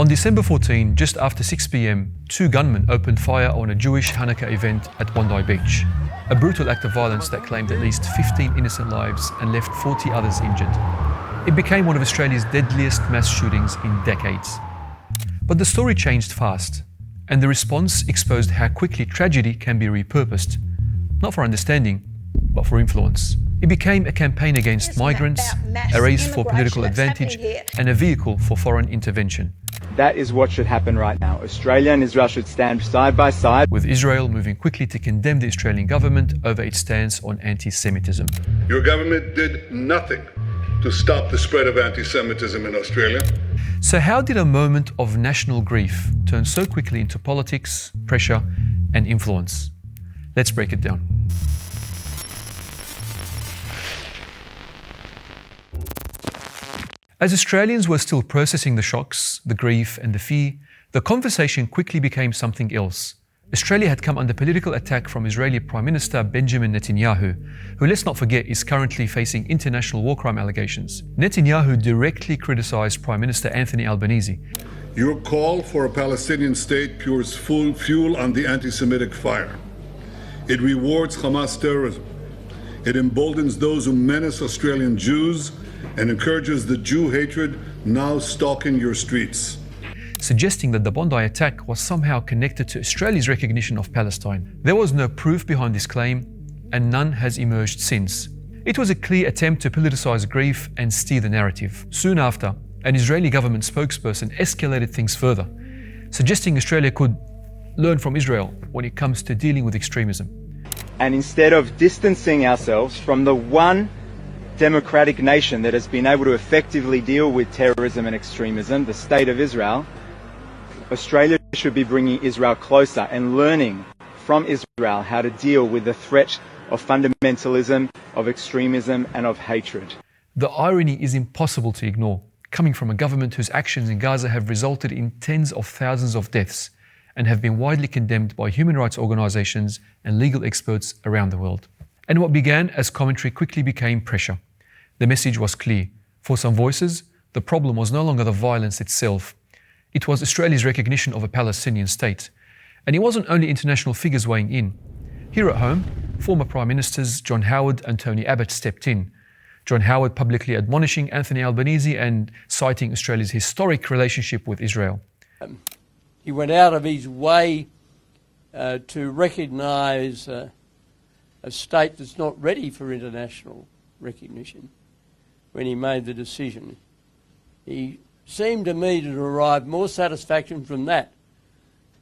On December 14, just after 6 p.m, 2 gunmen opened fire on a Jewish Hanukkah event at Bondi Beach. A brutal act of violence that claimed at least 15 innocent lives and left 40 others injured. It became one of Australia's deadliest mass shootings in decades. But the story changed fast, and the response exposed how quickly tragedy can be repurposed, not for understanding, but for influence. It became a campaign against migrants, a race for political advantage, and a vehicle for foreign intervention. That is what should happen right now. Australia and Israel should stand side by side. With Israel moving quickly to condemn the Australian government over its stance on anti-Semitism. Your government did nothing to stop the spread of anti-Semitism in Australia. So how did a moment of national grief turn so quickly into politics, pressure, and influence? Let's break it down. As Australians were still processing the shocks, the grief and the fear, the conversation quickly became something else. Australia had come under political attack from Israeli Prime Minister Benjamin Netanyahu, who, let's not forget, is currently facing international war crime allegations. Netanyahu directly criticised Prime Minister Anthony Albanese. Your call for a Palestinian state pours full fuel on the anti-Semitic fire. It rewards Hamas terrorism. It emboldens those who menace Australian Jews and encourages the Jew hatred now stalking your streets. Suggesting that the Bondi attack was somehow connected to Australia's recognition of Palestine. There was no proof behind this claim, and none has emerged since. It was a clear attempt to politicise grief and steer the narrative. Soon after, an Israeli government spokesperson escalated things further, suggesting Australia could learn from Israel when it comes to dealing with extremism. And instead of distancing ourselves from the one democratic nation that has been able to effectively deal with terrorism and extremism, the State of Israel, Australia should be bringing Israel closer and learning from Israel how to deal with the threat of fundamentalism, of extremism and of hatred. The irony is impossible to ignore, coming from a government whose actions in Gaza have resulted in tens of thousands of deaths and have been widely condemned by human rights organisations and legal experts around the world. And what began as commentary quickly became pressure. The message was clear. For some voices, the problem was no longer the violence itself. It was Australia's recognition of a Palestinian state. And it wasn't only international figures weighing in. Here at home, former Prime Ministers John Howard and Tony Abbott stepped in. John Howard publicly admonishing Anthony Albanese and citing Australia's historic relationship with Israel. He went out of his way to recognise a state that's not ready for international recognition when he made the decision. He seemed to me to derive more satisfaction from that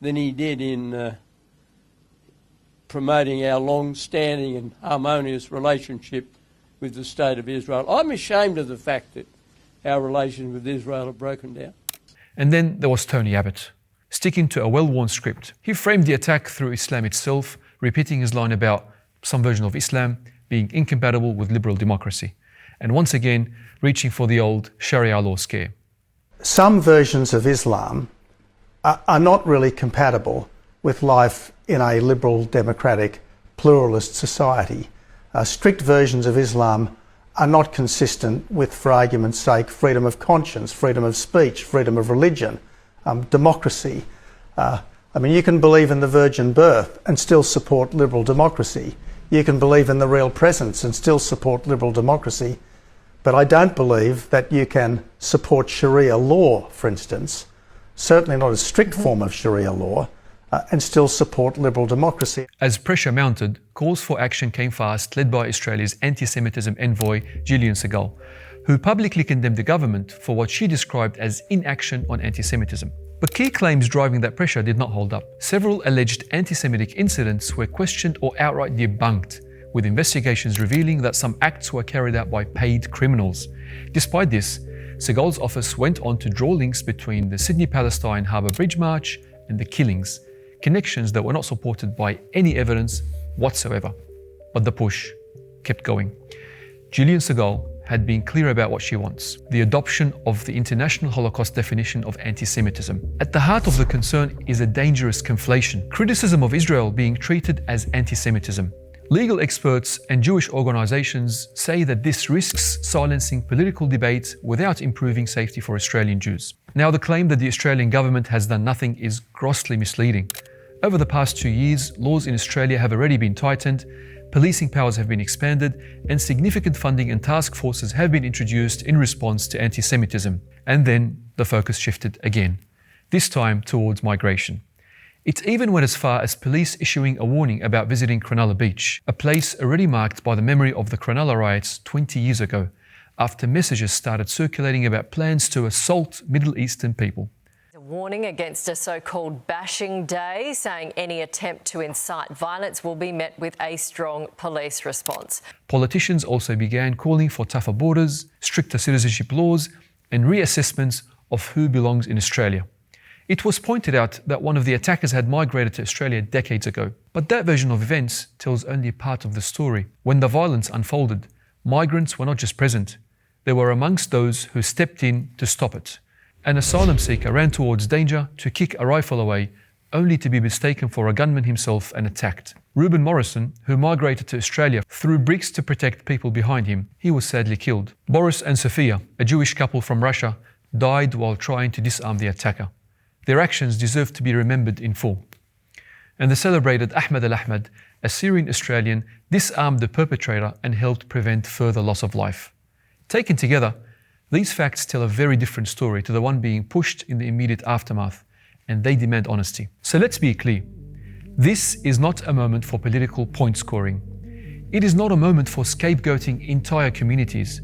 than he did in promoting our long-standing and harmonious relationship with the State of Israel. I'm ashamed of the fact that our relations with Israel have broken down. And then there was Tony Abbott, sticking to a well-worn script. He framed the attack through Islam itself, repeating his line about some version of Islam being incompatible with liberal democracy, and once again reaching for the old Sharia law scare. Some versions of Islam are not really compatible with life in a liberal, democratic, pluralist society. Strict versions of Islam are not consistent with, for argument's sake, freedom of conscience, freedom of speech, freedom of religion, democracy. You can believe in the virgin birth and still support liberal democracy. You can believe in the real presence and still support liberal democracy. But I don't believe that you can support Sharia law, for instance, certainly not a strict form of Sharia law, and still support liberal democracy. As pressure mounted, calls for action came fast, led by Australia's anti-Semitism envoy, Gillian Segal, who publicly condemned the government for what she described as inaction on anti-Semitism. But key claims driving that pressure did not hold up. Several alleged anti-Semitic incidents were questioned or outright debunked, with investigations revealing that some acts were carried out by paid criminals. Despite this, Segal's office went on to draw links between the Sydney-Palestine Harbour Bridge March and the killings, connections that were not supported by any evidence whatsoever. But the push kept going. Gillian Segal had been clear about what she wants: the adoption of the International Holocaust definition of anti-Semitism. At the heart of the concern is a dangerous conflation. Criticism of Israel being treated as anti-Semitism, Legal experts and Jewish organisations say that this risks silencing political debate without improving safety for Australian Jews. Now, the claim that the Australian government has done nothing is grossly misleading. Over the past 2 years, laws in Australia have already been tightened, policing powers have been expanded, and significant funding and task forces have been introduced in response to anti-Semitism. And then the focus shifted again, this time towards migration. It even went as far as police issuing a warning about visiting Cronulla Beach, a place already marked by the memory of the Cronulla riots 20 years ago, after messages started circulating about plans to assault Middle Eastern people. A warning against a so-called bashing day, saying any attempt to incite violence will be met with a strong police response. Politicians also began calling for tougher borders, stricter citizenship laws, and reassessments of who belongs in Australia. It was pointed out that one of the attackers had migrated to Australia decades ago. But that version of events tells only part of the story. When the violence unfolded, migrants were not just present, they were amongst those who stepped in to stop it. An asylum seeker ran towards danger to kick a rifle away, only to be mistaken for a gunman himself and attacked. Reuben Morrison, who migrated to Australia, threw bricks to protect people behind him. He was sadly killed. Boris and Sofia, a Jewish couple from Russia, died while trying to disarm the attacker. Their actions deserve to be remembered in full. And the celebrated Ahmed al-Ahmed, a Syrian-Australian, disarmed the perpetrator and helped prevent further loss of life. Taken together, these facts tell a very different story to the one being pushed in the immediate aftermath, and they demand honesty. So let's be clear. This is not a moment for political point scoring. It is not a moment for scapegoating entire communities,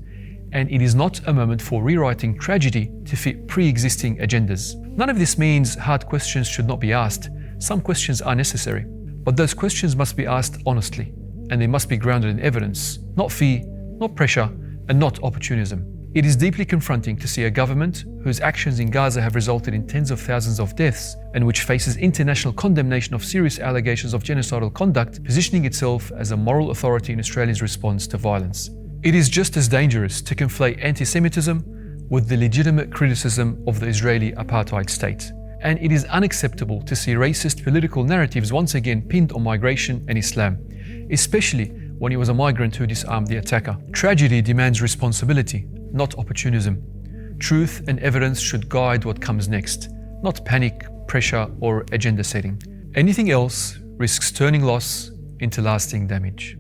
and it is not a moment for rewriting tragedy to fit pre-existing agendas. None of this means hard questions should not be asked. Some questions are necessary, but those questions must be asked honestly, and they must be grounded in evidence, not fear, not pressure, and not opportunism. It is deeply confronting to see a government whose actions in Gaza have resulted in tens of thousands of deaths and which faces international condemnation of serious allegations of genocidal conduct, positioning itself as a moral authority in Australia's response to violence. It is just as dangerous to conflate anti-Semitism with the legitimate criticism of the Israeli apartheid state. And it is unacceptable to see racist political narratives once again pinned on migration and Islam, especially when he was a migrant who disarmed the attacker. Tragedy demands responsibility, not opportunism. Truth and evidence should guide what comes next, not panic, pressure, or agenda setting. Anything else risks turning loss into lasting damage.